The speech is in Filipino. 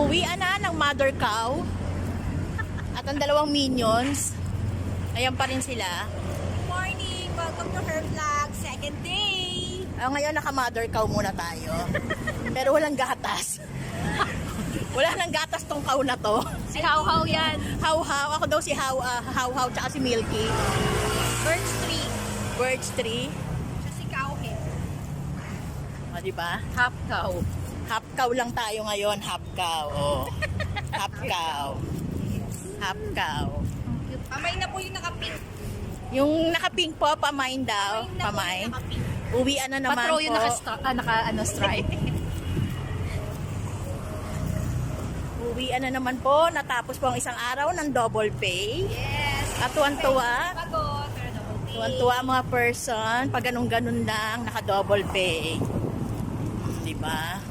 Uuwian na ng mother cow. At ang dalawang minions. Ayan pa rin sila. Good morning! Welcome to her vlog. Second day! Ngayon naka-mother cow muna tayo. Pero walang gatas. Wala nang gatas tong cow na to. Si How yan. How-how. Ako daw si How-how tsaka si Milky. Birch tree. Birch tree. Siya si Cowhead. O, diba? Half cow. Half cow lang tayo ngayon. Half cow. Oh. Half cow. Half cow. Pamay na po yung naka-pink. Yung naka-pink po, pamain daw. Pamain. Uwian na naman Patro po. yung naka-stripe. Uwian na naman po. Natapos po ang isang araw ng double pay. Yes. At tuwan-tuwa. Pagod. Pero double pay. Tuwan-tuwa ang mga person. Pag ganun-ganun lang, naka-double pay. Diba?